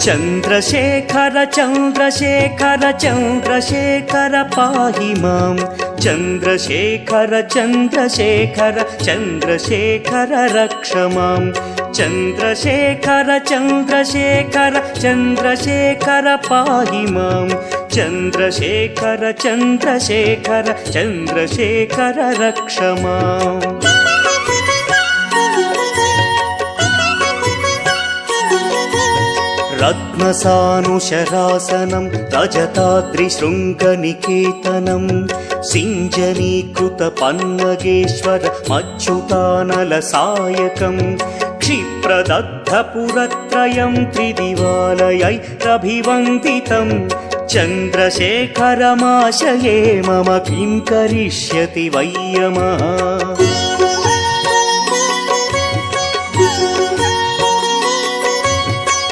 चन्द्रशेखर चन्द्रशेखर चन्द्रशेखर पाहि मां चन्द्रशेखर चन्द्रशेखर चन्द्रशेखर रक्ष मां चन्द्रशेखर चन्द्रशेखर चन्द्रशेखर पाहि मां चन्द्रशेखर चन्द्रशेखर चन्द्रशेखर रक्ष माम् रत्नसानुशरासनं रजताद्रिशृङ्गनिकेतनं सिञ्जनीकृतपन्नगेश्वर मच्युतानलसायकं क्षिप्रदग्धपुरत्रयं त्रिदिवालयैरभिवन्दितं चन्द्रशेखरमाशये मम किं करिष्यति वै यमः।